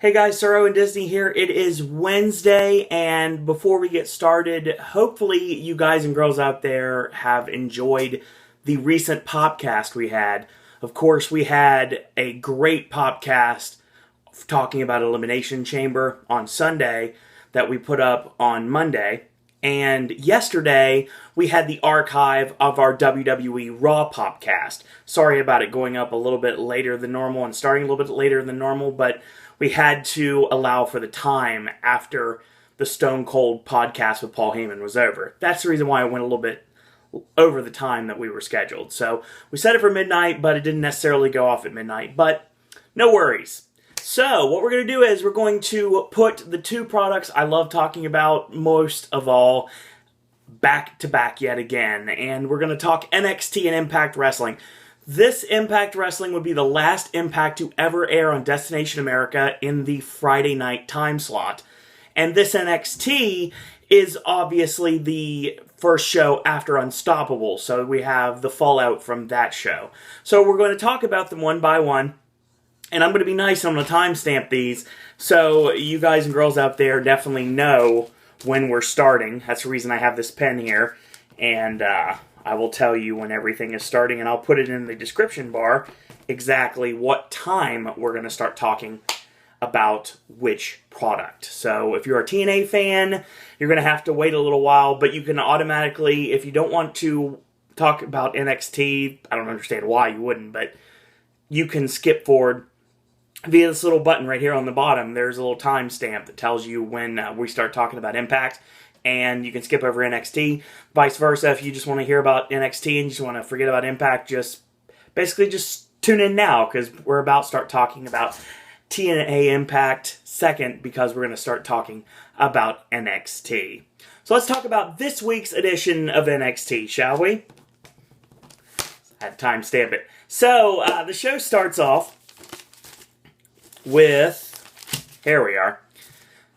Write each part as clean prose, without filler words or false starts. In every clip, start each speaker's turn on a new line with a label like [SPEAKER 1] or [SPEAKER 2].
[SPEAKER 1] Hey guys, Suro and Disney here. It is Wednesday, and before we get started, hopefully you guys and girls out there have enjoyed the recent podcast we had. Of course, we had a great podcast talking about Elimination Chamber on Sunday that we put up on Monday. And yesterday, we had the archive of our WWE Raw podcast. Sorry about it going up a little bit later than normal and starting a little bit later than normal, but we had to allow for the time after the Stone Cold podcast with Paul Heyman was over. That's the reason why I went a little bit over the time that we were scheduled. So we set it for midnight, but it didn't necessarily go off at midnight. But no worries. So what we're going to do is we're going to put the two products I love talking about most of all back to back yet again. And we're going to talk NXT and Impact Wrestling. This Impact Wrestling would be the last Impact to ever air on Destination America in the Friday night time slot. And this NXT is obviously the first show after Unstoppable, so we have the fallout from that show. So we're going to talk about them one by one, and I'm going to be nice and I'm going to timestamp these, so you guys and girls out there definitely know when we're starting. That's the reason I have this pen here, and I will tell you when everything is starting, and I'll put it in the description bar exactly what time we're going to start talking about which product. So if you're a TNA fan, you're going to have to wait a little while, but you can automatically, if you don't want to talk about NXT, I don't understand why you wouldn't, but you can skip forward via this little button right here on the bottom. There's a little timestamp that tells you when we start talking about Impact. And you can skip over NXT. Vice versa, if you just want to hear about NXT and you just want to forget about Impact, just tune in now, because we're about to start talking about TNA Impact second, because we're going to start talking about NXT. So let's talk about this week's edition of NXT, shall we? I had to timestamp it. So the show starts off with, here we are,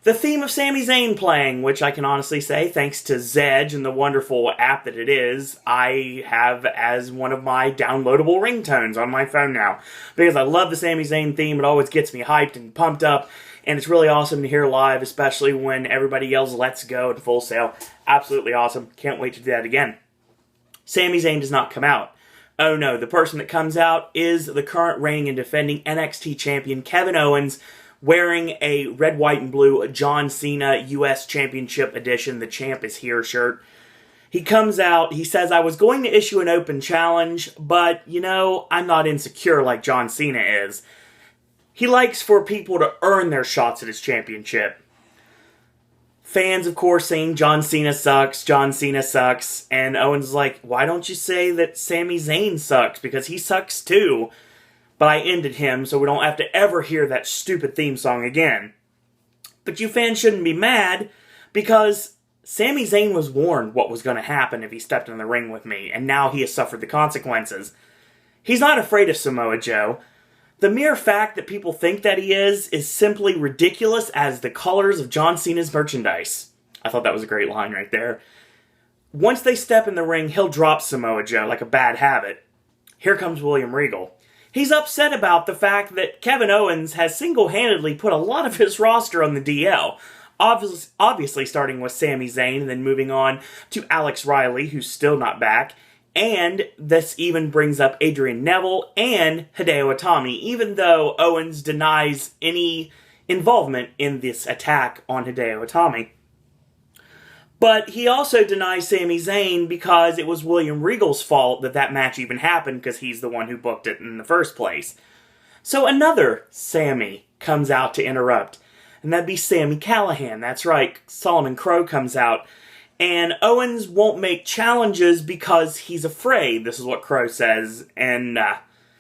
[SPEAKER 1] the theme of Sami Zayn playing, which I can honestly say, thanks to Zedge and the wonderful app that it is, I have as one of my downloadable ringtones on my phone now. Because I love the Sami Zayn theme, it always gets me hyped and pumped up, and it's really awesome to hear live, especially when everybody yells "Let's go" at Full Sail. Absolutely awesome. Can't wait to do that again. Sami Zayn does not come out. Oh no, the person that comes out is the current reigning and defending NXT champion, Kevin Owens, wearing a red, white, and blue John Cena U.S. Championship Edition, The Champ is Here shirt. He comes out, he says, "I was going to issue an open challenge, but, you know, I'm not insecure like John Cena is." He likes for people to earn their shots at his championship. Fans, of course, saying John Cena sucks, John Cena sucks, and Owens is like, why don't you say that Sami Zayn sucks, because he sucks too. But I ended him, so we don't have to ever hear that stupid theme song again. But you fans shouldn't be mad, because Sami Zayn was warned what was going to happen if he stepped in the ring with me, and now he has suffered the consequences. He's not afraid of Samoa Joe. The mere fact that people think that he is simply ridiculous as the colors of John Cena's merchandise. I thought that was a great line right there. Once they step in the ring, he'll drop Samoa Joe like a bad habit. Here comes William Regal. He's upset about the fact that Kevin Owens has single-handedly put a lot of his roster on the DL. Obviously starting with Sami Zayn and then moving on to Alex Riley, who's still not back. And this even brings up Adrian Neville and Hideo Itami, even though Owens denies any involvement in this attack on Hideo Itami. But he also denies Sami Zayn because it was William Regal's fault that match even happened, because he's the one who booked it in the first place. So another Sami comes out to interrupt, and that'd be Sami Callihan. That's right, Solomon Crowe comes out, and Owens won't make challenges because he's afraid. This is what Crowe says, and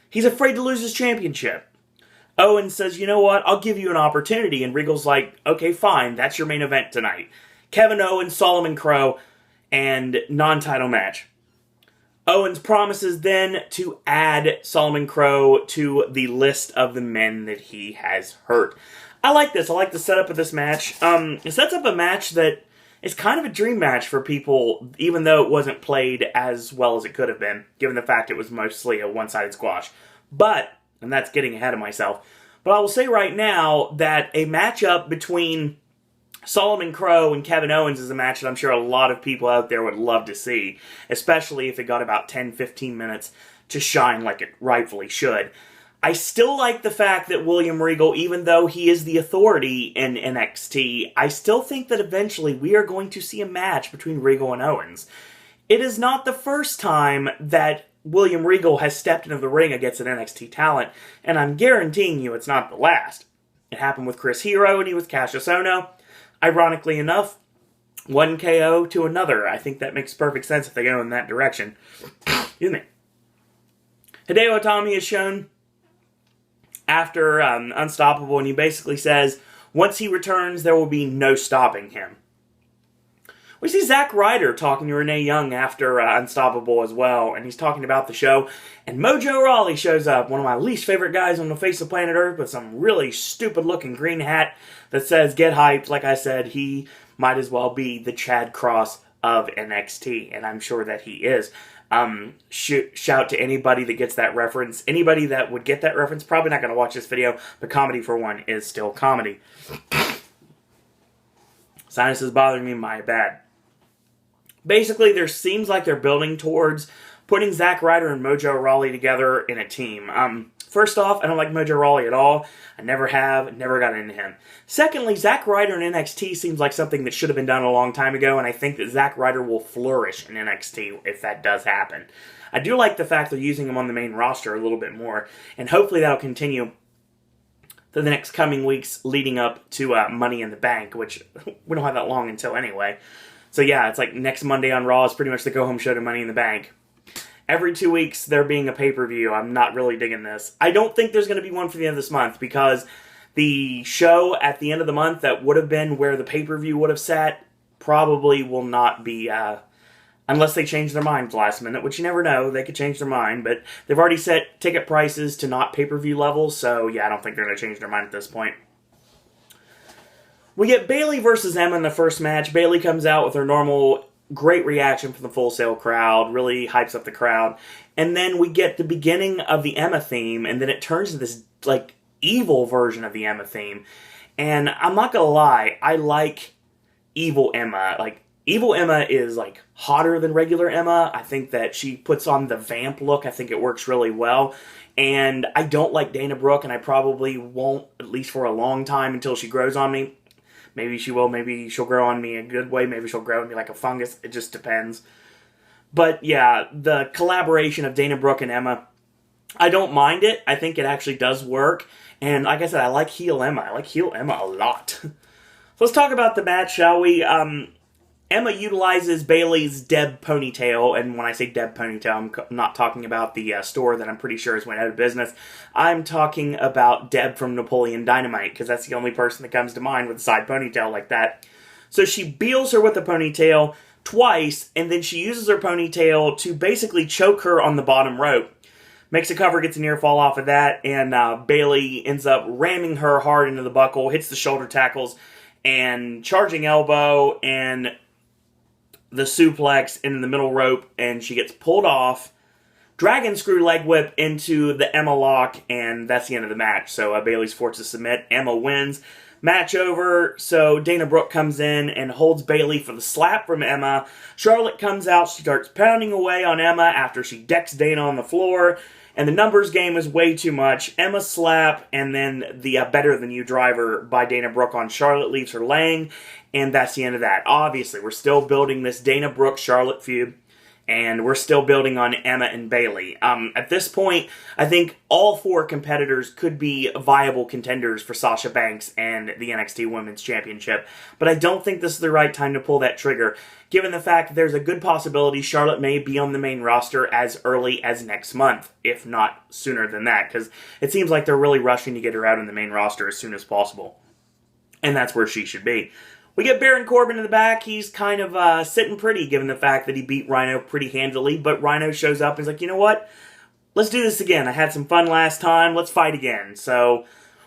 [SPEAKER 1] he's afraid to lose his championship. Owens says, you know what, I'll give you an opportunity, and Regal's like, okay, fine, that's your main event tonight. Kevin Owens, Solomon Crowe, and non-title match. Owens promises then to add Solomon Crowe to the list of the men that he has hurt. I like this. I like the setup of this match. It sets up a match that is kind of a dream match for people, even though it wasn't played as well as it could have been, given the fact it was mostly a one-sided squash. But, and that's getting ahead of myself, But I will say right now that a matchup between Solomon Crow and Kevin Owens is a match that I'm sure a lot of people out there would love to see, especially if it got about 10-15 minutes to shine like it rightfully should. I still like the fact that William Regal, even though he is the authority in NXT, I still think that eventually we are going to see a match between Regal and Owens. It is not the first time that William Regal has stepped into the ring against an NXT talent, and I'm guaranteeing you it's not the last. It happened with Chris Hero and he was Cassius Ohno. Ironically enough, one KO to another. I think that makes perfect sense if they go in that direction. Excuse me. Hideo Itami is shown after Unstoppable, and he basically says, once he returns, there will be no stopping him. We see Zack Ryder talking to Renee Young after Unstoppable as well, and he's talking about the show, and Mojo Rawley shows up, one of my least favorite guys on the face of planet Earth, with some really stupid-looking green hat that says, get hyped. Like I said, he might as well be the Chad Cross of NXT, and I'm sure that he is. Shout to anybody that gets that reference. Anybody that would get that reference, probably not going to watch this video, but comedy for one is still comedy. Sinus is bothering me, my bad. Basically, there seems like they're building towards putting Zack Ryder and Mojo Rawley together in a team. First off, I don't like Mojo Rawley at all. I never have, never got into him. Secondly, Zack Ryder in NXT seems like something that should have been done a long time ago, and I think that Zack Ryder will flourish in NXT if that does happen. I do like the fact they're using him on the main roster a little bit more, and hopefully that'll continue for the next coming weeks leading up to Money in the Bank, which we don't have that long until anyway. So yeah, it's like next Monday on Raw is pretty much the go-home show to Money in the Bank. Every 2 weeks, there being a pay-per-view. I'm not really digging this. I don't think there's going to be one for the end of this month, because the show at the end of the month that would have been where the pay-per-view would have sat probably will not be, unless they change their minds last minute, which you never know. They could change their mind, but they've already set ticket prices to not pay-per-view levels, so yeah, I don't think they're going to change their mind at this point. We get Bayley versus Emma in the first match. Bayley comes out with her normal great reaction from the Full Sail crowd, really hypes up the crowd. And then we get the beginning of the Emma theme, and then it turns to this, like, evil version of the Emma theme. And I'm not gonna lie, I like evil Emma. Like, evil Emma is, like, hotter than regular Emma. I think that she puts on the vamp look. I think it works really well. And I don't like Dana Brooke, and I probably won't, at least for a long time, until she grows on me. Maybe she will, maybe she'll grow on me a good way, maybe she'll grow on me like a fungus, it just depends. But yeah, the collaboration of Dana Brooke and Emma, I don't mind it, I think it actually does work, and like I said, I like heel Emma, I like heel Emma a lot. So let's talk about the match, shall we? Emma utilizes Bayley's Deb ponytail, and when I say Deb ponytail, I'm not talking about the store that I'm pretty sure has went out of business. I'm talking about Deb from Napoleon Dynamite, because that's the only person that comes to mind with a side ponytail like that. So she beals her with a ponytail twice, and then she uses her ponytail to basically choke her on the bottom rope. Makes a cover, gets a near fall off of that, and Bayley ends up ramming her hard into the buckle, hits the shoulder tackles, and charging elbow, and the suplex in the middle rope, and she gets pulled off. Dragon screw leg whip into the Emma lock, and that's the end of the match. So Bayley's forced to submit. Emma wins. Match over. So Dana Brooke comes in and holds Bayley for the slap from Emma. Charlotte comes out. She starts pounding away on Emma after she decks Dana on the floor. And the numbers game is way too much. Emma slap, and then the Better Than You driver by Dana Brooke on Charlotte leaves her laying. And that's the end of that. Obviously, we're still building this Dana Brooke-Charlotte feud, and we're still building on Emma and Bayley. At this point, I think all four competitors could be viable contenders for Sasha Banks and the NXT Women's Championship, but I don't think this is the right time to pull that trigger, given the fact that there's a good possibility Charlotte may be on the main roster as early as next month, if not sooner than that, because it seems like they're really rushing to get her out on the main roster as soon as possible. And that's where she should be. We get Baron Corbin in the back. He's kind of sitting pretty, given the fact that he beat Rhino pretty handily. But Rhino shows up and is like, you know what? Let's do this again. I had some fun last time. Let's fight again. So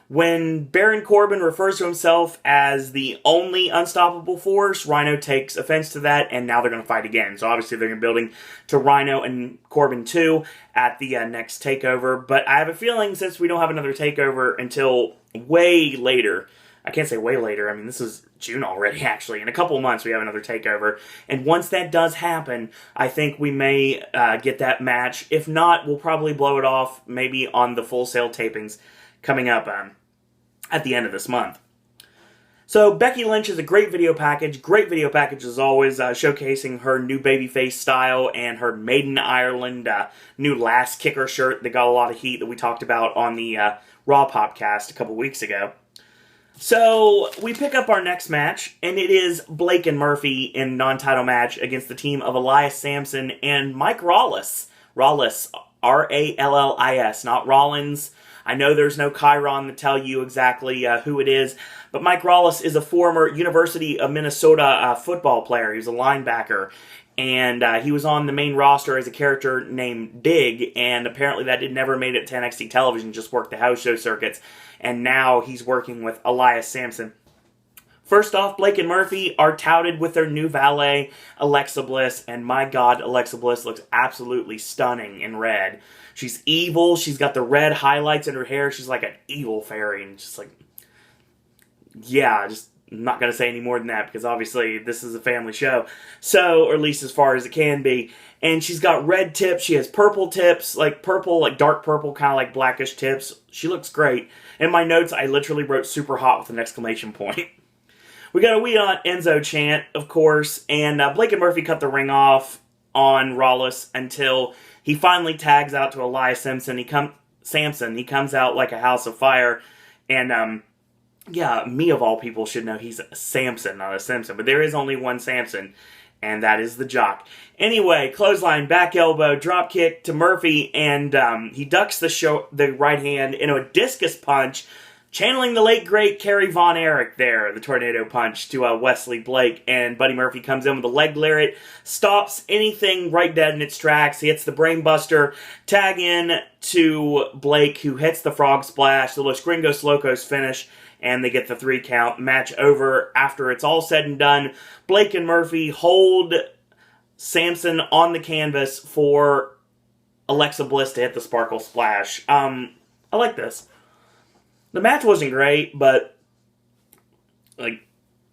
[SPEAKER 1] When Baron Corbin refers to himself as the only unstoppable force, Rhino takes offense to that, and now they're going to fight again. So obviously they're building to Rhino and Corbin 2 at the next TakeOver. But I have a feeling, since we don't have another TakeOver until way later, I can't say way later, I mean this is June already actually, in a couple of months we have another TakeOver. And once that does happen, I think we may get that match. If not, we'll probably blow it off maybe on the Full Sail tapings coming up at the end of this month. So Becky Lynch is a great video package as always, showcasing her new babyface style and her Made in Ireland new Last Kicker shirt that got a lot of heat that we talked about on the Raw Popcast a couple weeks ago. So we pick up our next match, and it is Blake and Murphy in a non-title match against the team of Elias Sampson and Mike Rawless. Rawless, R-A-L-L-I-S, not Rollins. I know there's no Chiron to tell you exactly who it is, but Mike Rawless is a former University of Minnesota football player. He was a linebacker, and he was on the main roster as a character named Dig, and apparently that never made it to NXT television, just worked the house show circuits, and now he's working with Elias Sampson. First off, Blake and Murphy are touted with their new valet, Alexa Bliss, and my god, Alexa Bliss looks absolutely stunning in red. She's evil, she's got the red highlights in her hair, she's like an evil fairy, and just like, yeah, just I'm not going to say any more than that, because obviously this is a family show, so, or at least as far as it can be. And she's got red tips, she has purple tips, like purple, like dark purple, kind of like blackish tips. She looks great. In my notes, I literally wrote super hot with an exclamation point. We got a We On Enzo chant, of course, and Blake and Murphy cut the ring off on Rawless until he finally tags out to Elias Sampson. He comes out like a house of fire, and yeah, me of all people should know he's a Samson, not a Simpson, but there is only one Samson, and that is the Jock. Anyway, clothesline, back elbow, drop kick to Murphy, and he ducks the right hand into a discus punch, channeling the late, great Kerry Von Erich there, the tornado punch to Wesley Blake, and Buddy Murphy comes in with a leg lariat, stops anything right dead in its tracks, he hits the brainbuster, tag in to Blake, who hits the frog splash, the Los Gringos Locos finish, and they get the 3 count. Match over. After it's all said and done, Blake and Murphy hold Samson on the canvas for Alexa Bliss to hit the sparkle splash. I like this. The match wasn't great, but, like,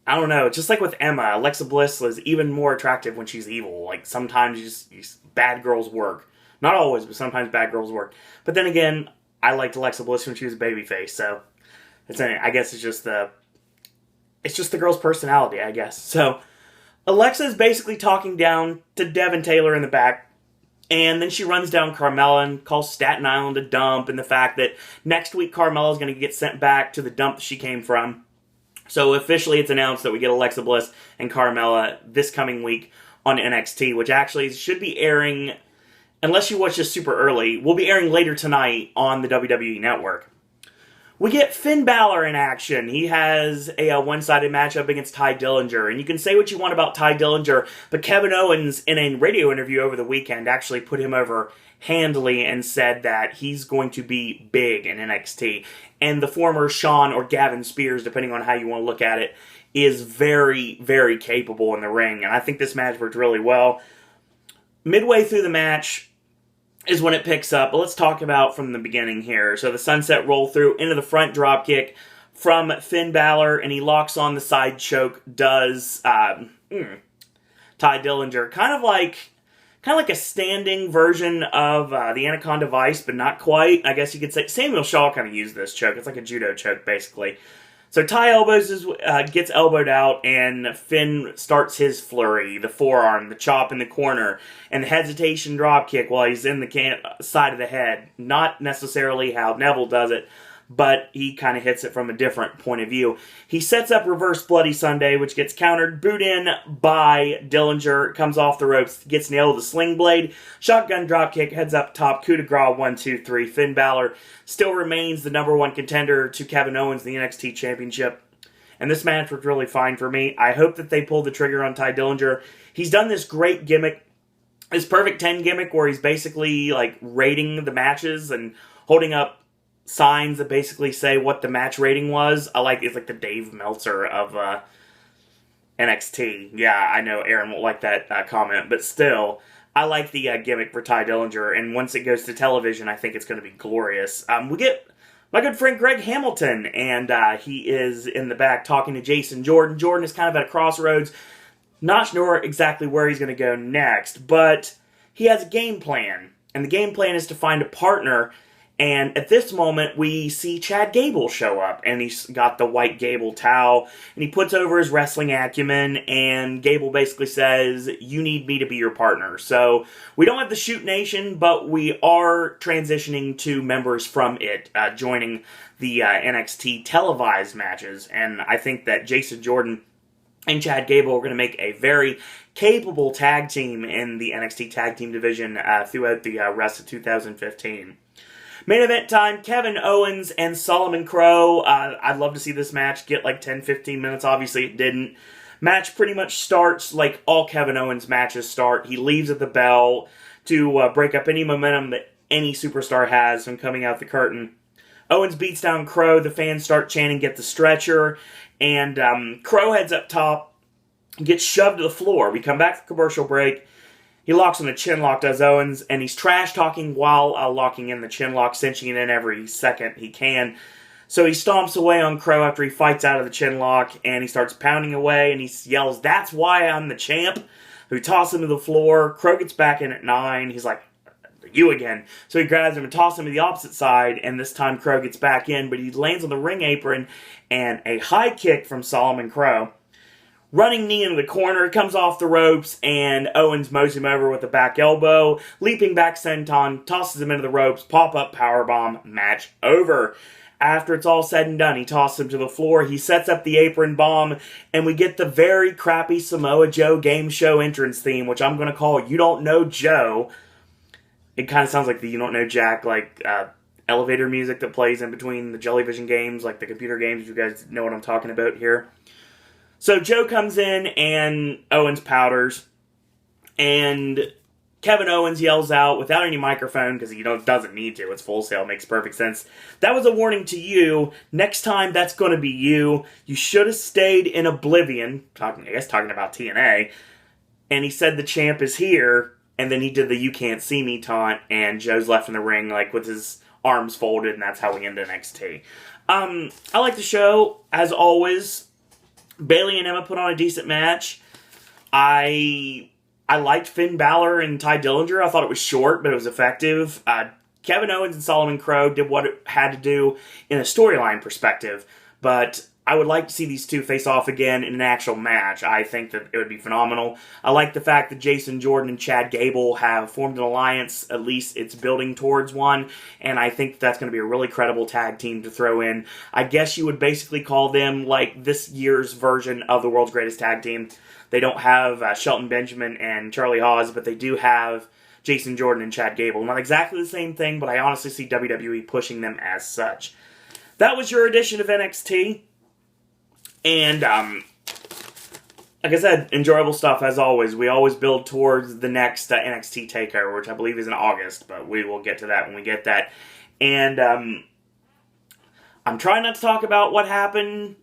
[SPEAKER 1] I don't know. Just like with Emma, Alexa Bliss was even more attractive when she's evil. Like, sometimes bad girls work. Not always, but sometimes bad girls work. But then again, I liked Alexa Bliss when she was a babyface, so I guess it's just the girl's personality, I guess. So, Alexa is basically talking down to Devin Taylor in the back, and then she runs down Carmella and calls Staten Island a dump, and the fact that next week Carmella is going to get sent back to the dump that she came from. So officially it's announced that we get Alexa Bliss and Carmella this coming week on NXT, which actually should be airing, unless you watch this super early, will be airing later tonight on the WWE Network. We get Finn Balor in action. He has a one-sided matchup against Ty Dillinger. And you can say what you want about Ty Dillinger, but Kevin Owens, in a radio interview over the weekend, actually put him over handily and said that he's going to be big in NXT. And the former Shawn or Gavin Spears, depending on how you want to look at it, is very, very capable in the ring. And I think this match worked really well. Midway through the match is when it picks up, but let's talk about from the beginning here. So the sunset roll through into the front drop kick from Finn Balor, and he locks on the side choke, does Ty Dillinger. Kind of like a standing version of the Anaconda Vice, but not quite. I guess you could say Samuel Shaw kind of used this choke. It's like a judo choke, basically. So Ty gets elbowed out, and Finn starts his flurry, the forearm, the chop in the corner, and the hesitation drop kick while he's in the side of the head. Not necessarily how Neville does it, but he kind of hits it from a different point of view. He sets up reverse Bloody Sunday, which gets countered, boot in by Dillinger, comes off the ropes, gets nailed with a sling blade, shotgun dropkick, heads up top, coup de grace, 1, 2, 3. Finn Balor still remains the number 1 contender to Kevin Owens in the NXT Championship. And this match was really fine for me. I hope that they pull the trigger on Ty Dillinger. He's done this great gimmick, this perfect 10 gimmick, where he's basically like rating the matches and holding up signs that basically say what the match rating was. It's like the Dave Meltzer of NXT. Yeah, I know Aaron won't like that comment, but still, I like the gimmick for Ty Dillinger, and once it goes to television, I think it's going to be glorious. We get my good friend Greg Hamilton, and he is in the back talking to Jason Jordan. Jordan is kind of at a crossroads, not sure exactly where he's going to go next, but he has a game plan, and the game plan is to find a partner. And at this moment, we see Chad Gable show up, and he's got the white Gable towel, and he puts over his wrestling acumen, and Gable basically says, you need me to be your partner. So, we don't have the Shoot Nation, but we are transitioning to members from it, joining the NXT televised matches, and I think that Jason Jordan and Chad Gable are going to make a very capable tag team in the NXT tag team division throughout the rest of 2015. Main event time, Kevin Owens and Solomon Crowe. I'd love to see this match get like 10-15 minutes. Obviously, it didn't. Match pretty much starts like all Kevin Owens matches start. He leaves at the bell to break up any momentum that any superstar has from coming out the curtain. Owens beats down Crowe. The fans start chanting, get the stretcher. And Crowe heads up top, gets shoved to the floor. We come back from commercial break. He locks on the chin lock, does Owens, and he's trash-talking while locking in the chin lock, cinching it in every second he can. So he stomps away on Crowe after he fights out of the chin lock, and he starts pounding away, and he yells, that's why I'm the champ. We toss him to the floor. Crowe gets back in at 9. He's like, you again. So he grabs him and tosses him to the opposite side, and this time Crowe gets back in, but he lands on the ring apron, and a high kick from Solomon Crowe. Running knee into the corner, comes off the ropes, and Owens mows him over with a back elbow. Leaping back senton, tosses him into the ropes, pop-up powerbomb, match over. After it's all said and done, he tosses him to the floor, he sets up the apron bomb, and we get the very crappy Samoa Joe game show entrance theme, which I'm going to call You Don't Know Joe. It kind of sounds like the You Don't Know Jack, elevator music that plays in between the Jellyvision games, like the computer games. You guys know what I'm talking about here. So Joe comes in, and Owens powders, and Kevin Owens yells out without any microphone, because he doesn't need to, it's Full Sail, makes perfect sense. That was a warning to you. Next time, that's going to be you. You should have stayed in oblivion, talking about TNA, and he said the champ is here, and then he did the you can't see me taunt, and Joe's left in the ring, with his arms folded, and that's how we end NXT. I like the show, as always. Bayley and Emma put on a decent match. I liked Finn Balor and Ty Dillinger. I thought it was short, but it was effective. Kevin Owens and Solomon Crowe did what it had to do in a storyline perspective, but I would like to see these two face off again in an actual match. I think that it would be phenomenal. I like the fact that Jason Jordan and Chad Gable have formed an alliance. At least it's building towards one, and I think that's going to be a really credible tag team to throw in. I guess you would basically call them like this year's version of the World's Greatest Tag Team. They don't have Shelton Benjamin and Charlie Haas, but they do have Jason Jordan and Chad Gable. Not exactly the same thing, but I honestly see WWE pushing them as such. That was your edition of NXT. And, like I said, enjoyable stuff as always. We always build towards the next NXT takeover, which I believe is in August, but we will get to that when we get that. And, I'm trying not to talk about what happened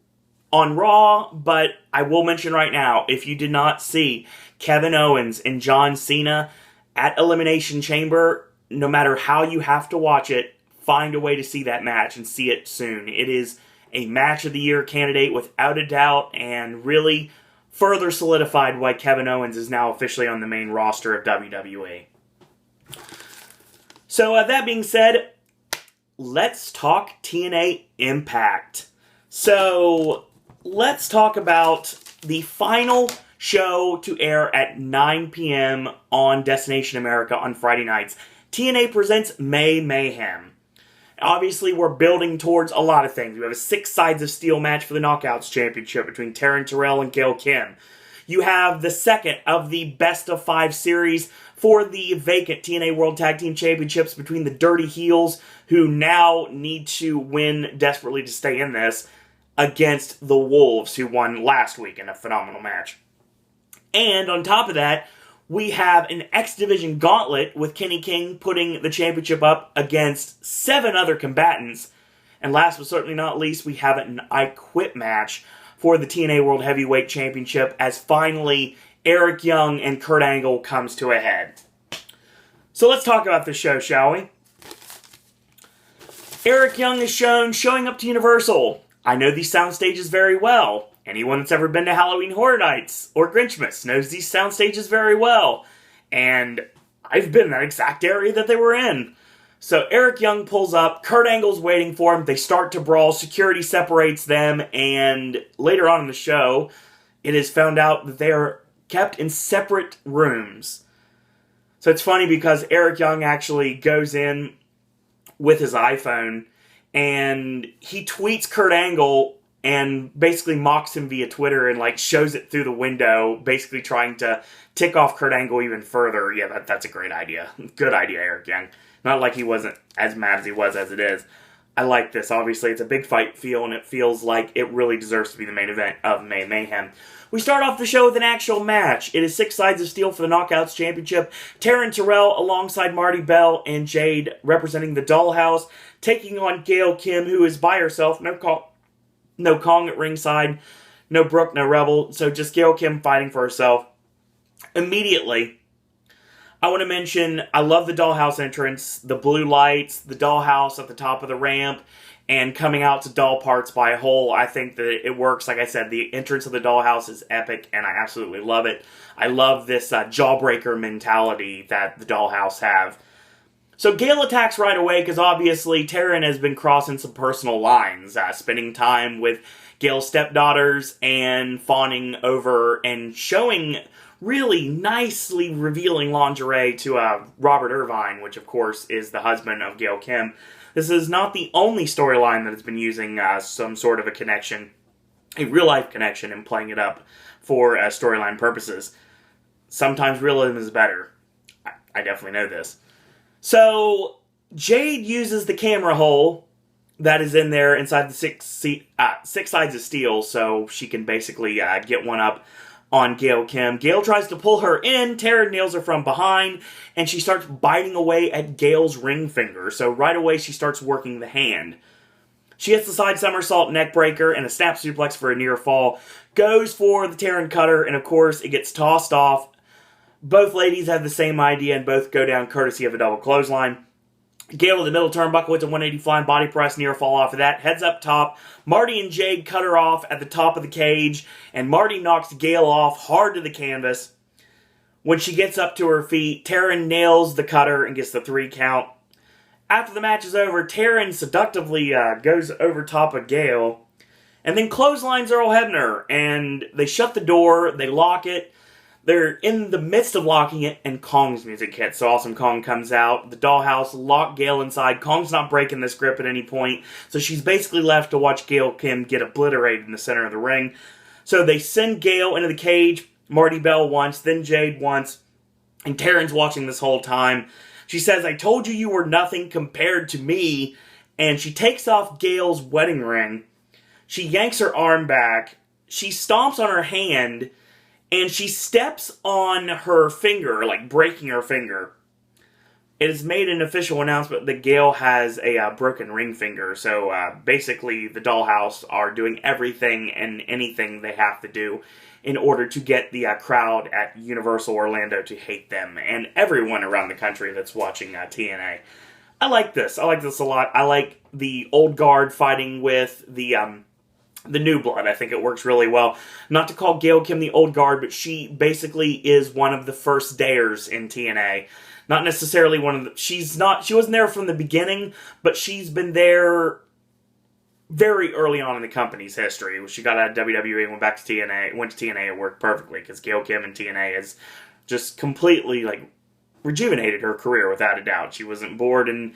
[SPEAKER 1] on Raw, but I will mention right now, if you did not see Kevin Owens and John Cena at Elimination Chamber, no matter how you have to watch it, find a way to see that match and see it soon. It is a match of the year candidate without a doubt, and really further solidified why Kevin Owens is now officially on the main roster of WWE. So that being said, let's talk TNA Impact. So let's talk about the final show to air at 9 p.m. on Destination America on Friday nights. TNA presents May Mayhem. Obviously, we're building towards a lot of things. We have a 6 Sides of Steel match for the Knockouts Championship between Taryn Terrell and Gail Kim. You have the second of the Best of 5 series for the vacant TNA World Tag Team Championships between the Dirty Heels, who now need to win desperately to stay in this, against the Wolves, who won last week in a phenomenal match. And on top of that, we have an X Division gauntlet with Kenny King putting the championship up against 7 other combatants And last but certainly not least, we have an I Quit match for the TNA World Heavyweight Championship as finally Eric Young and Kurt Angle comes to a head. So let's talk about this show, shall we? Eric Young is showing up to Universal. I know these sound stages very well. Anyone that's ever been to Halloween Horror Nights or Grinchmas knows these sound stages very well. And I've been in that exact area that they were in. So Eric Young pulls up, Kurt Angle's waiting for him, they start to brawl, security separates them, and later on in the show, it is found out that they are kept in separate rooms. So it's funny because Eric Young actually goes in with his iPhone, and he tweets Kurt Angle and basically mocks him via Twitter and like shows it through the window, basically trying to tick off Kurt Angle even further. Yeah, that's a great idea. Good idea, Eric Young. Not like he wasn't as mad as he was as it is. I like this. Obviously, it's a big fight feel, and it feels like it really deserves to be the main event of May Mayhem. We start off the show with an actual match. It is 6 sides of steel for the Knockouts Championship. Taryn Terrell alongside Marty Bell and Jade representing the Dollhouse, taking on Gail Kim, who is by herself. No Kong at ringside. No Brooke, no Rebel. So just Gail Kim fighting for herself. Immediately, I want to mention, I love the Dollhouse entrance, the blue lights, the Dollhouse at the top of the ramp, and coming out to doll parts by a hole. I think that it works. Like I said, the entrance of the Dollhouse is epic, and I absolutely love it. I love this jawbreaker mentality that the Dollhouse have. So Gail attacks right away, because obviously Taryn has been crossing some personal lines, spending time with Gail's stepdaughters and fawning over and showing really nicely revealing lingerie to Robert Irvine, which of course is the husband of Gail Kim. This is not the only storyline that has been using some sort of a connection, a real-life connection, and playing it up for storyline purposes. Sometimes realism is better. I definitely know this. So, Jade uses the camera hole that is in there inside the six sides of steel, so she can basically get one up on Gail Kim. Gail tries to pull her in, Taryn nails her from behind, and she starts biting away at Gail's ring finger. So right away she starts working the hand. She hits the side somersault neck breaker and a snap suplex for a near fall. Goes for the Taryn cutter, and of course it gets tossed off. Both ladies have the same idea and both go down courtesy of a double clothesline. Gail with the middle turnbuckle with a 180 flying body press, near fall off of that. Heads up top. Marty and Jade cut her off at the top of the cage, and Marty knocks Gail off hard to the canvas. When she gets up to her feet, Taryn nails the cutter and gets the 3 count. After the match is over, Taryn seductively goes over top of Gail, and then clotheslines Earl Hebner, and they shut the door, they lock it. They're in the midst of locking it, and Kong's music hits. So Awesome Kong comes out. The Dollhouse lock Gail inside. Kong's not breaking this grip at any point, so she's basically left to watch Gail Kim get obliterated in the center of the ring. So they send Gail into the cage. Marty Bell once, then Jade once, and Taryn's watching this whole time. She says, "I told you you were nothing compared to me," and she takes off Gail's wedding ring. She yanks her arm back. She stomps on her hand, and she steps on her finger, like breaking her finger. It has made an official announcement that Gail has a broken ring finger. So basically, the Dollhouse are doing everything and anything they have to do in order to get the crowd at Universal Orlando to hate them and everyone around the country that's watching TNA. I like this. I like this a lot. I like the old guard fighting with the new blood. I think it works really well. Not to call Gail Kim the old guard, but she basically is one of the first dayers in TNA. Not necessarily one of the... She wasn't there from the beginning, but she's been there very early on in the company's history. She got out of WWE and went back to TNA. Went to TNA, it worked perfectly, because Gail Kim in TNA has just completely, rejuvenated her career, without a doubt. She wasn't bored in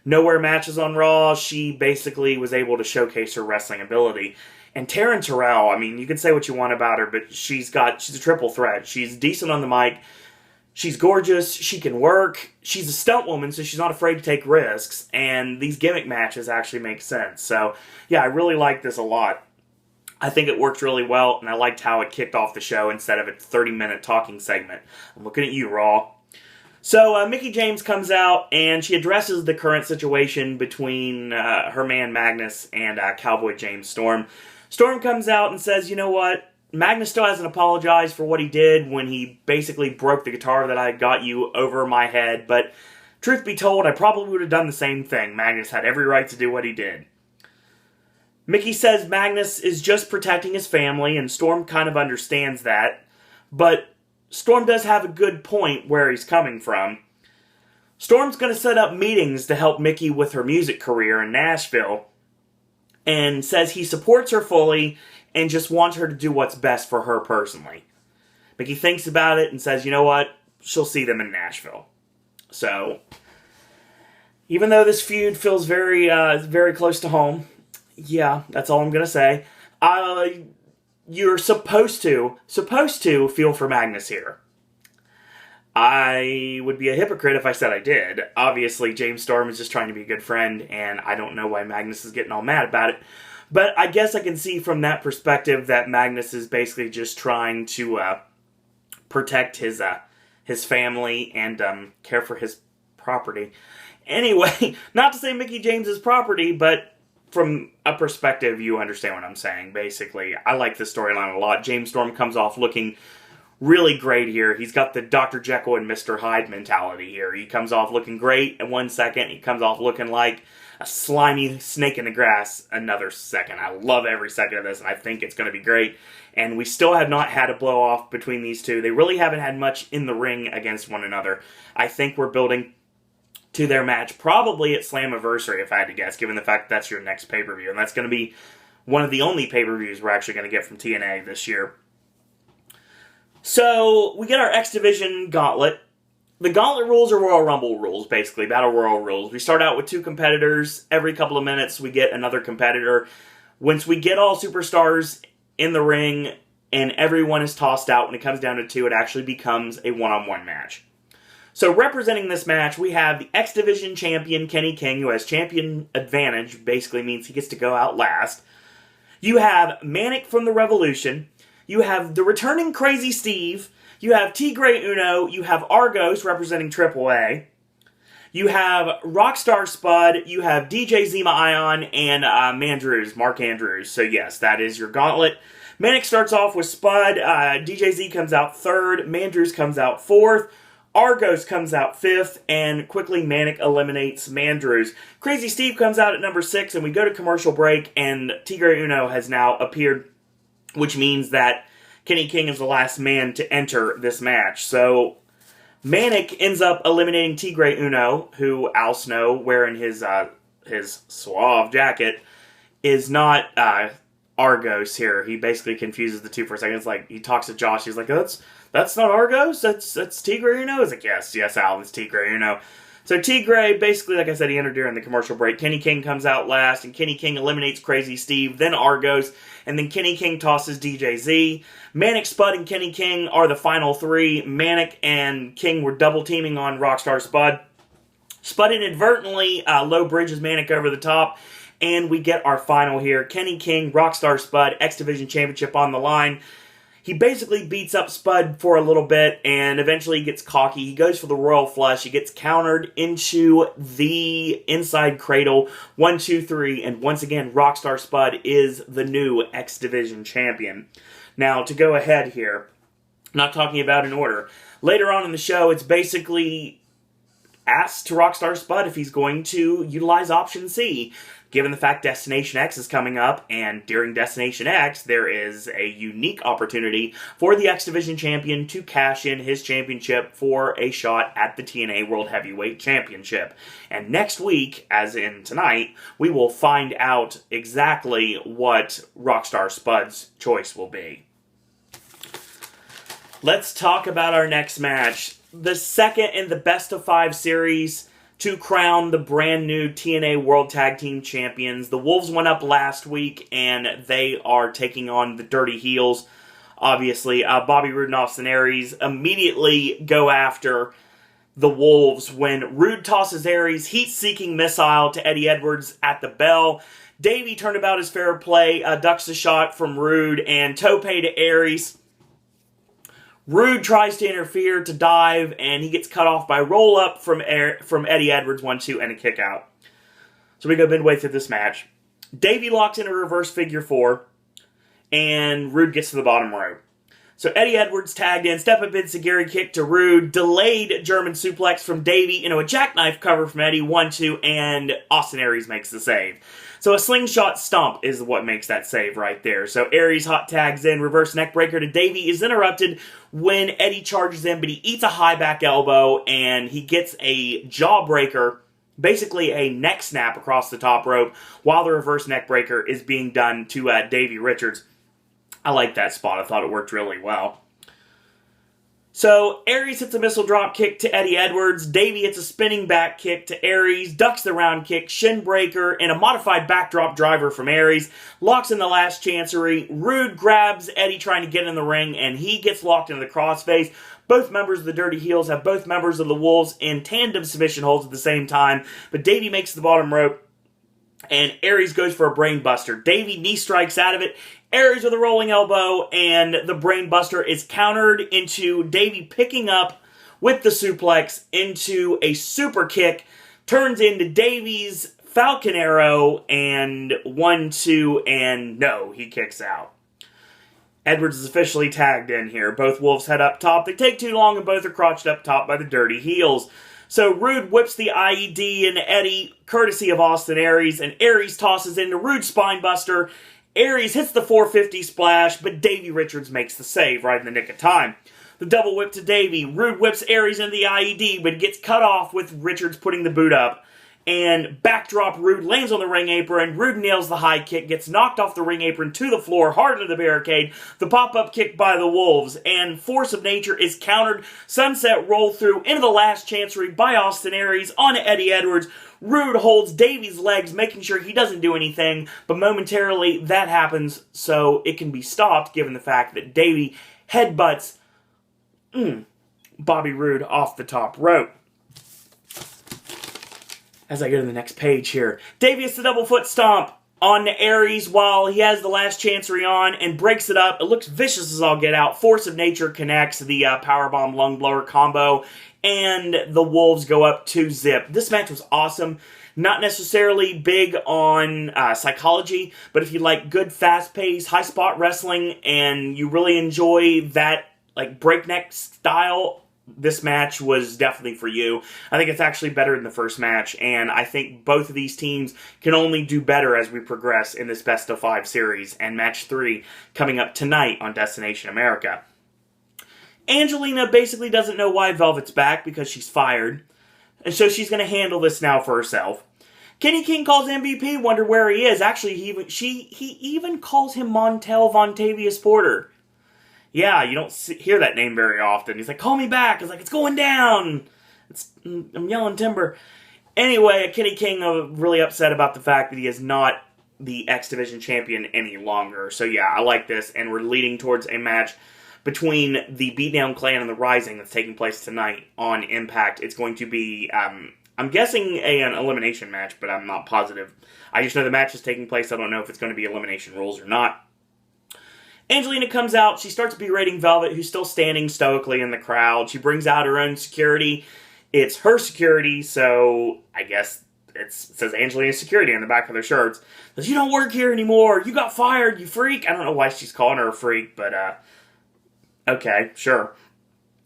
[SPEAKER 1] nowhere matches on Raw. She basically was able to showcase her wrestling ability. And Taryn Terrell, I mean, you can say what you want about her, but she's a triple threat. She's decent on the mic. She's gorgeous. She can work. She's a stunt woman, so she's not afraid to take risks. And these gimmick matches actually make sense. So, yeah, I really like this a lot. I think it works really well, and I liked how it kicked off the show instead of a 30-minute talking segment. I'm looking at you, Raw. So Mickie James comes out, and she addresses the current situation between her man Magnus and Cowboy James Storm. Storm comes out and says, you know what? Magnus still hasn't apologized for what he did when he basically broke the guitar that I got you over my head, but truth be told, I probably would have done the same thing. Magnus had every right to do what he did. Mickie says Magnus is just protecting his family, and Storm kind of understands that, but Storm does have a good point where he's coming from. Storm's going to set up meetings to help Mickie with her music career in Nashville, and says he supports her fully and just wants her to do what's best for her personally. Mickie thinks about it and says, you know what, she'll see them in Nashville. So, even though this feud feels very, very close to home, yeah, that's all I'm going to say. You're supposed to feel for Magnus here. I would be a hypocrite if I said I did. Obviously, James Storm is just trying to be a good friend, and I don't know why Magnus is getting all mad about it. But I guess I can see from that perspective that Magnus is basically just trying to protect his family and care for his property. Anyway, not to say Mickie James is property, but from a perspective, you understand what I'm saying, basically. I like this storyline a lot. James Storm comes off looking really great here. He's got the Dr. Jekyll and Mr. Hyde mentality here. He comes off looking great in 1 second. He comes off looking like a slimy snake in the grass another second. I love every second of this, and I think it's going to be great. And we still have not had a blow-off between these two. They really haven't had much in the ring against one another. I think we're building to their match, probably at Slammiversary, if I had to guess, given the fact that's your next pay-per-view. And that's going to be one of the only pay-per-views we're actually going to get from TNA this year. So, we get our X Division gauntlet. The gauntlet rules are Royal Rumble rules, basically, Battle Royal rules. We start out with 2 competitors. Every couple of minutes, we get another competitor. Once we get all superstars in the ring, and everyone is tossed out, when it comes down to 2, it actually becomes a one-on-one match. So representing this match, we have the X Division champion, Kenny King, who has champion advantage, basically means he gets to go out last. You have Manic from the Revolution. You have the returning Crazy Steve. You have Tigre Uno. You have Argos representing AAA. You have Rockstar Spud. You have DJ Zima Ion and Mark Andrews. So yes, that is your gauntlet. Manic starts off with Spud. DJ Z comes out 3rd. Mandrews comes out 4th. Argos comes out 5th, and quickly Manic eliminates Mandrews. Crazy Steve comes out at number 6, and we go to commercial break, and Tigre Uno has now appeared, which means that Kenny King is the last man to enter this match. So, Manic ends up eliminating Tigre Uno, who Al Snow, wearing his suave jacket, is not Argos here. He basically confuses the two for a second. It's like, he talks to Josh, he's like, that's not Argos? That's Tigre Uno? He's like, yes, Al, it's Tigre Uno. So Tigre, basically, like I said, he entered during the commercial break. Kenny King comes out last, and Kenny King eliminates Crazy Steve, then Argos, and then Kenny King tosses DJ Z. Manic, Spud, and Kenny King are the final 3. Manic and King were double teaming on Rockstar Spud. Spud inadvertently low bridges Manic over the top, and we get our final here. Kenny King, Rockstar Spud, X Division Championship on the line. He basically beats up Spud for a little bit, and eventually he gets cocky. He goes for the Royal Flush. He gets countered into the inside cradle. 1, 2, 3, and once again, Rockstar Spud is the new X Division champion. Now, to go ahead here, not talking about in order. Later on in the show, it's basically asked to Rockstar Spud if he's going to utilize Option C. Given the fact Destination X is coming up, and during Destination X, there is a unique opportunity for the X Division Champion to cash in his championship for a shot at the TNA World Heavyweight Championship. And next week, as in tonight, we will find out exactly what Rockstar Spud's choice will be. Let's talk about our next match. The second in the Best of 5 series to crown the brand new TNA World Tag Team Champions. The Wolves went up last week, and they are taking on the Dirty Heels. Obviously, Bobby Roode and Austin Aries immediately go after the Wolves when Roode tosses Aries, heat-seeking missile to Eddie Edwards at the bell. Davey turnabout his fair play, ducks a shot from Roode, and tope to Aries. Rude tries to interfere to dive, and he gets cut off by a roll-up from Eddie Edwards, 1-2, and a kick out. So we go midway through this match. Davey locks in a reverse figure 4, and Rude gets to the bottom rope. So Eddie Edwards tagged in, step-up enziguri kick to Rude, delayed German suplex from Davey into a jackknife cover from Eddie, 1-2, and Austin Aries makes the save. So a slingshot stomp is what makes that save right there. So Aries hot tags in, reverse neckbreaker to Davey is interrupted when Eddie charges in, but he eats a high back elbow, and he gets a jawbreaker, basically a neck snap across the top rope, while the reverse neckbreaker is being done to Davey Richards. I like that spot. I thought it worked really well. So, Aries hits a missile drop kick to Eddie Edwards. Davey hits a spinning back kick to Aries, ducks the round kick, shin breaker, and a modified backdrop driver from Aries. Locks in the last chancery. Rude grabs Eddie trying to get in the ring, and he gets locked into the crossface. Both members of the Dirty Heels have both members of the Wolves in tandem submission holds at the same time, but Davey makes the bottom rope, and Aries goes for a brain buster. Davey knee strikes out of it. Aries with a rolling elbow, and the brain buster is countered into Davey picking up with the suplex into a super kick, turns into Davey's Falcon Arrow, and 1-2, and no, he kicks out. Edwards is officially tagged in here. Both Wolves head up top. They take too long, and both are crotched up top by the Dirty Heels. So Rude whips the IED into Eddie, courtesy of Austin Aries, and Aries tosses into Rude's spinebuster. Aries hits the 450 splash, but Davey Richards makes the save right in the nick of time. The double whip to Davey. Rude whips Aries into the IED, but gets cut off with Richards putting the boot up. And backdrop Rude lands on the ring apron. Rude nails the high kick, gets knocked off the ring apron to the floor, hard into the barricade. The pop-up kick by the Wolves, and Force of Nature is countered. Sunset roll through into the last chancery by Austin Aries on Eddie Edwards. Rude holds Davey's legs, making sure he doesn't do anything, but momentarily that happens so it can be stopped, given the fact that Davey headbutts Bobby Roode off the top rope. As I go to the next page here, Davey hits the double foot stomp on Aries while he has the last chancery on and breaks it up. It looks vicious as all get out. Force of Nature connects the powerbomb lung blower combo, and the Wolves go up 2-zip. This match was awesome. Not necessarily big on psychology, but if you like good fast-paced, high-spot wrestling and you really enjoy that like breakneck style, this match was definitely for you. I think it's actually better than the first match, and I think both of these teams can only do better as we progress in this Best of 5 series, and match 3 coming up tonight on Destination America. Angelina basically doesn't know why Velvet's back because she's fired, and so she's going to handle this now for herself. Kenny King calls MVP, wonder where he is. Actually, he even calls him Montel Vontavious Porter. Yeah, you don't hear that name very often. He's like, call me back. It's like, it's going down. I'm yelling timber. Anyway, Kenny King really upset about the fact that he is not the X Division champion any longer. So yeah, I like this, and we're leading towards a match between the Beatdown Clan and the Rising that's taking place tonight on Impact. It's going to be, I'm guessing an elimination match, but I'm not positive. I just know the match is taking place. I don't know if it's going to be elimination rules or not. Angelina comes out. She starts berating Velvet, who's still standing stoically in the crowd. She brings out her own security. It's her security, so I guess it says Angelina Security on the back of their shirts. Says, you don't work here anymore. You got fired, you freak. I don't know why she's calling her a freak, but okay, sure.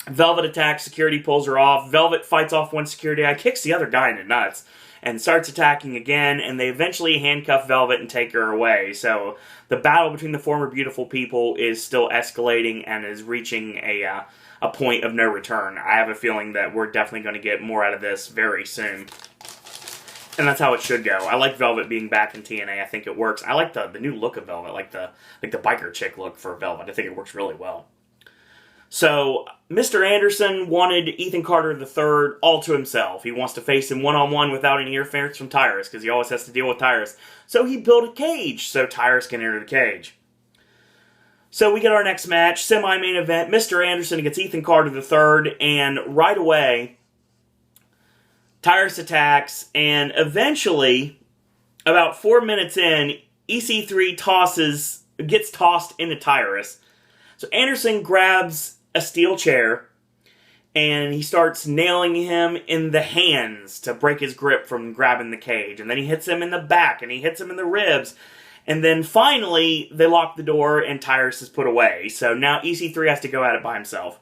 [SPEAKER 1] Velvet attacks. Security pulls her off. Velvet fights off one security guy, kicks the other guy in the nuts, and starts attacking again, and they eventually handcuff Velvet and take her away. So the battle between the former beautiful people is still escalating and is reaching a point of no return. I have a feeling that we're definitely going to get more out of this very soon. And that's how it should go. I like Velvet being back in TNA. I think it works. I like the new look of Velvet, like the biker chick look for Velvet. I think it works really well. So, Mr. Anderson wanted Ethan Carter III all to himself. He wants to face him one-on-one without any interference from Tyrus, because he always has to deal with Tyrus. So he built a cage so Tyrus can enter the cage. So we get our next match, semi-main event. Mr. Anderson against Ethan Carter III, and right away, Tyrus attacks, and eventually, about 4 minutes in, EC3 gets tossed into Tyrus. So Anderson grabs a steel chair, and he starts nailing him in the hands to break his grip from grabbing the cage. And then he hits him in the back, and he hits him in the ribs. And then finally, they lock the door, and Tyrus is put away. So now EC3 has to go at it by himself.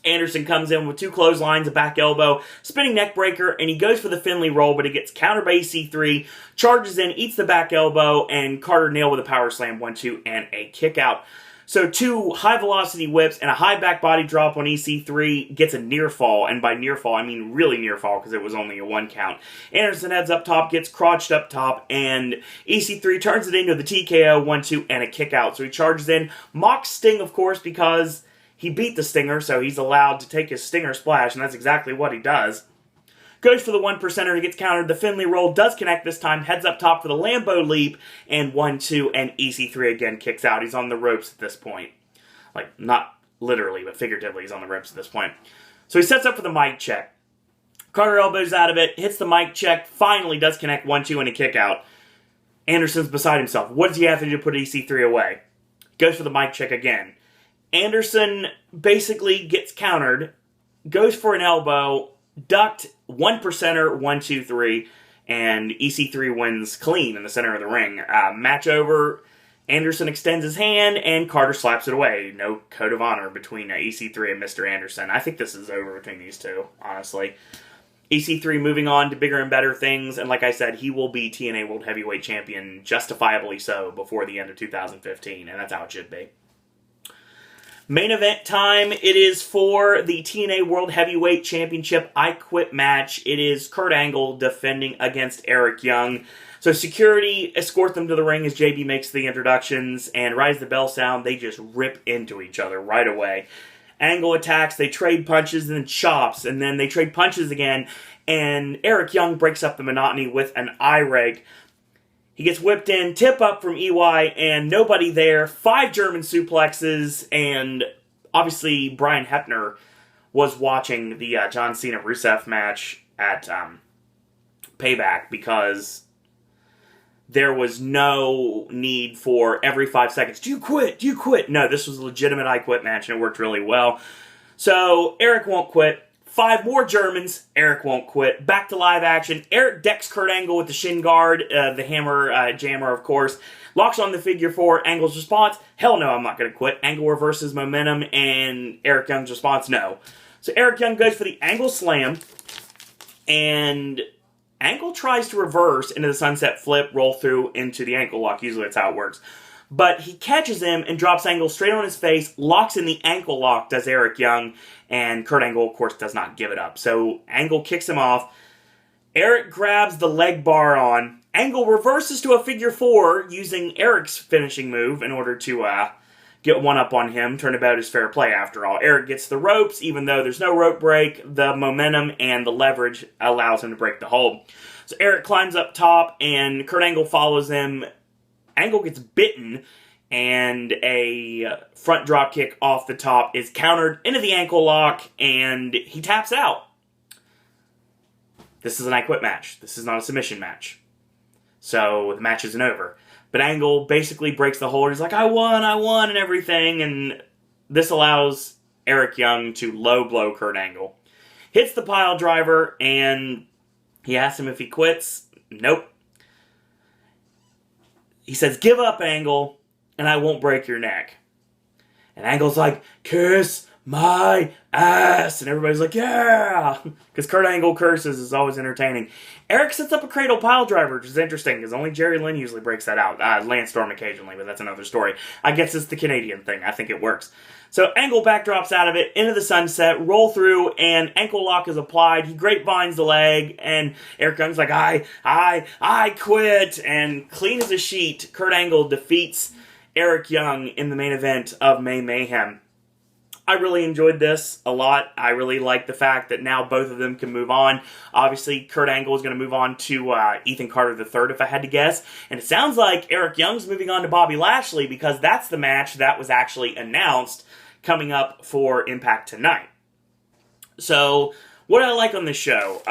[SPEAKER 1] Anderson comes in with 2 clotheslines, a back elbow, spinning neck breaker, and he goes for the Finley roll, but he gets countered by EC3, charges in, eats the back elbow, and Carter nailed with a power slam, 1-2, and a kick out. So 2 high-velocity whips and a high back body drop on EC3 gets a near fall. And by near fall, I mean really near fall because it was only a 1 count. Anderson heads up top, gets crotched up top, and EC3 turns it into the TKO, 1-2, and a kick out. So he charges in, mocks Sting, of course, because he beat the Stinger, so he's allowed to take his Stinger splash, and that's exactly what he does. Goes for the 1%er, he gets countered. The Finley roll does connect this time. Heads up top for the Lambeau leap. And 1-2, and EC3 again kicks out. He's on the ropes at this point. Like, not literally, but figuratively, he's on the ropes at this point. So he sets up for the mic check. Carter elbows out of it, hits the mic check, finally does connect 1-2, and a kick out. Anderson's beside himself. What does he have to do to put EC3 away? Goes for the mic check again. Anderson basically gets countered, goes for an elbow, ducked, 1%er, 1-2-3, and EC3 wins clean in the center of the ring. Match over, Anderson extends his hand, and Carter slaps it away. No code of honor between EC3 and Mr. Anderson. I think this is over between these two, honestly. EC3 moving on to bigger and better things, and like I said, he will be TNA World Heavyweight Champion, justifiably so, before the end of 2015, and that's how it should be. Main event time, it is for the TNA World Heavyweight Championship I Quit match. It is Kurt Angle defending against Eric Young. So security escort them to the ring as JB makes the introductions, and right as the bell sound, they just rip into each other right away. Angle attacks, they trade punches and then chops, and then they trade punches again, and Eric Young breaks up the monotony with an eye rake. He gets whipped in, tip up from EY, and nobody there. 5 German suplexes, and obviously Brian Hebner was watching the John Cena-Rusev match at Payback because there was no need for every 5 seconds, do you quit? Do you quit? No, this was a legitimate I Quit match, and it worked really well. So Eric won't quit. 5 more Germans. Eric won't quit. Back to live action. Eric decks Kurt Angle with the shin guard, the hammer jammer, of course. Locks on the figure 4. Angle's response, hell no, I'm not going to quit. Angle reverses momentum, and Eric Young's response, no. So Eric Young goes for the Angle slam, and Angle tries to reverse into the sunset flip, roll through into the ankle lock. Usually that's how it works. But he catches him and drops Angle straight on his face, locks in the ankle lock, does Eric Young, and Kurt Angle, of course, does not give it up. So Angle kicks him off. Eric grabs the leg bar on. Angle reverses to a figure 4 using Eric's finishing move in order to get one up on him. Turnabout is fair play after all. Eric gets the ropes, even though there's no rope break. The momentum and the leverage allows him to break the hold. So Eric climbs up top, and Kurt Angle follows him. Angle gets bitten, and a front drop kick off the top is countered into the ankle lock, and he taps out. This is an I Quit match. This is not a submission match. So the match isn't over. But Angle basically breaks the hold. He's like, I won, and everything, and this allows Eric Young to low blow Kurt Angle. Hits the pile driver, and he asks him if he quits. Nope. He says, give up, Angle, and I won't break your neck. And Angle's like, kiss my ass. And everybody's like, yeah. Because Kurt Angle curses is always entertaining. Eric sets up a cradle pile driver, which is interesting, because only Jerry Lynn usually breaks that out. Lance Storm occasionally, but that's another story. I guess it's the Canadian thing. I think it works. So Angle backdrops out of it, into the sunset, roll through, and ankle lock is applied. He grapevines the leg, and Eric Young's like, I quit. And clean as a sheet, Kurt Angle defeats Eric Young in the main event of May Mayhem. I really enjoyed this a lot. I really like the fact that now both of them can move on. Obviously, Kurt Angle is going to move on to Ethan Carter III, if I had to guess. And it sounds like Eric Young's moving on to Bobby Lashley, because that's the match that was actually announced coming up for Impact tonight. So, what did I like on this show?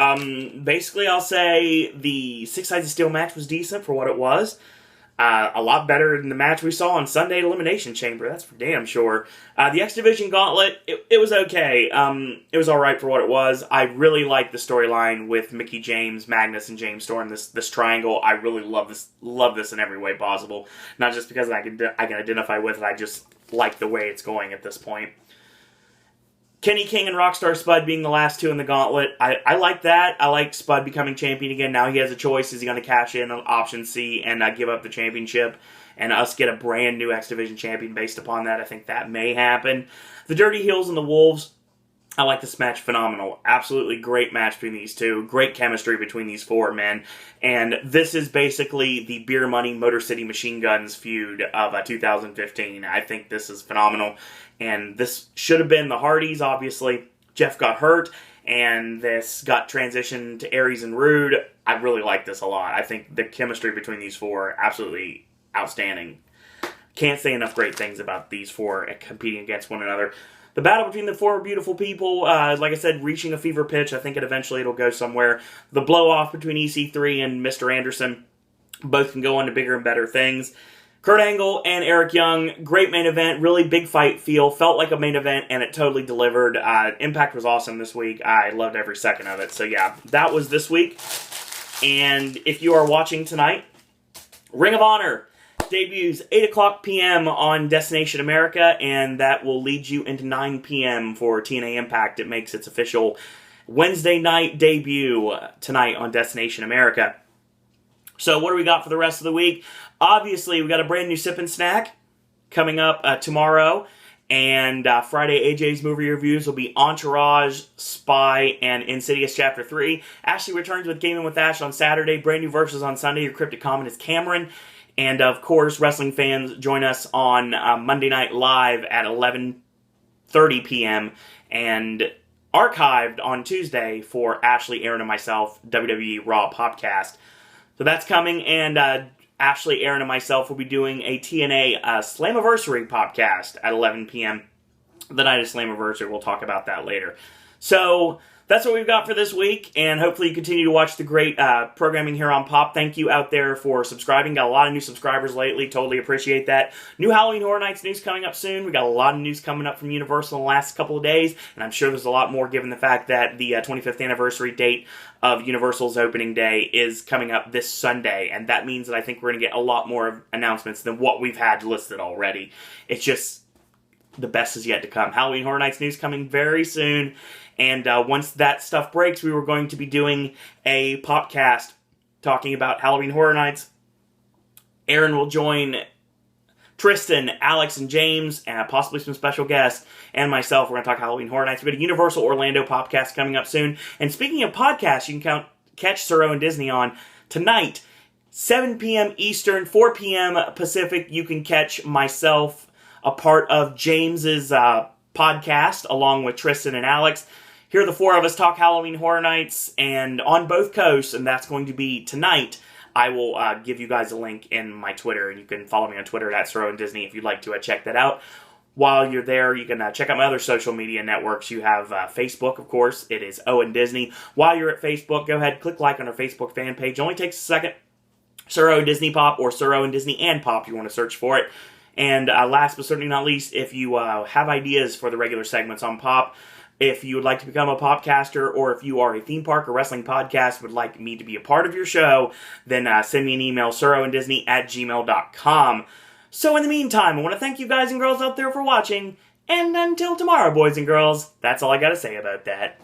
[SPEAKER 1] Basically, I'll say the 6 Sides of Steel match was decent for what it was. A lot better than the match we saw on Sunday at Elimination Chamber, that's for damn sure. The X Division Gauntlet, it was okay. It was alright for what it was. I really like the storyline with Mickie James, Magnus, and James Storm, this triangle. I really love this in every way possible. Not just because I can identify with it, I just like the way it's going at this point. Kenny King and Rockstar Spud being the last two in the gauntlet. I like that. I like Spud becoming champion again. Now he has a choice. Is he going to cash in on option C and give up the championship and us get a brand new X Division champion based upon that? I think that may happen. The Dirty Heels and the Wolves. I like this match. Phenomenal. Absolutely great match between these two. Great chemistry between these four men. And this is basically the Beer Money Motor City Machine Guns feud of 2015. I think this is phenomenal. And this should have been the Hardys, obviously. Jeff got hurt, and this got transitioned to Aries and Rude. I really like this a lot. I think the chemistry between these four, absolutely outstanding. Can't say enough great things about these four competing against one another. The battle between the four beautiful people, like I said, reaching a fever pitch. I think eventually it'll go somewhere. The blow-off between EC3 and Mr. Anderson, both can go on to bigger and better things. Kurt Angle and Eric Young, great main event, really big fight feel, felt like a main event, and it totally delivered. Impact was awesome this week. I loved every second of it. So yeah, that was this week. And if you are watching tonight, Ring of Honor debuts 8 o'clock p.m. on Destination America, and that will lead you into 9 p.m. for TNA Impact. It makes its official Wednesday night debut tonight on Destination America. So what do we got for the rest of the week? Obviously, we got a brand new Sip and Snack coming up tomorrow. And Friday, AJ's movie reviews will be Entourage, Spy, and Insidious Chapter 3. Ashley returns with Gaming with Ash on Saturday. Brand new Versus on Sunday. Your Cryptic Comment is Cameron. And, of course, wrestling fans, join us on Monday Night Live at 11:30 p.m. and archived on Tuesday for Ashley, Aaron, and myself, WWE Raw Podcast. So that's coming, and Ashley, Aaron, and myself will be doing a TNA Slammiversary podcast at 11 p.m. the night of Slammiversary. We'll talk about that later. So that's what we've got for this week, and hopefully you continue to watch the great programming here on Pop. Thank you out there for subscribing. Got a lot of new subscribers lately. Totally appreciate that. New Halloween Horror Nights news coming up soon. We got a lot of news coming up from Universal in the last couple of days, and I'm sure there's a lot more given the fact that the 25th anniversary date of Universal's opening day is coming up this Sunday, and that means that I think we're going to get a lot more announcements than what we've had listed already. It's just the best is yet to come. Halloween Horror Nights news coming very soon. And once that stuff breaks, we were going to be doing a podcast talking about Halloween Horror Nights. Aaron will join Tristan, Alex, and James, and possibly some special guests, and myself. We're going to talk Halloween Horror Nights. We've got a Universal Orlando podcast coming up soon. And speaking of podcasts, you can catch Suro and Disney on tonight, 7 p.m. Eastern, 4 p.m. Pacific. You can catch myself, a part of James's podcast, along with Tristan and Alex. Here, the four of us talk Halloween Horror Nights, and on both coasts, and that's going to be tonight. I will give you guys a link in my Twitter, and you can follow me on Twitter at Suro and Disney if you'd like to check that out. While you're there, you can check out my other social media networks. You have Facebook, of course. It is Owen Disney. While you're at Facebook, go ahead, click like on our Facebook fan page. It only takes a second. Suro Disney Pop or Suro and Disney and Pop, you want to search for it. And last but certainly not least, if you have ideas for the regular segments on Pop, if you would like to become a popcaster, or if you are a theme park or wrestling podcast would like me to be a part of your show, then send me an email, suroanddisney@gmail.com. So in the meantime, I want to thank you guys and girls out there for watching, and until tomorrow, boys and girls, that's all I got to say about that.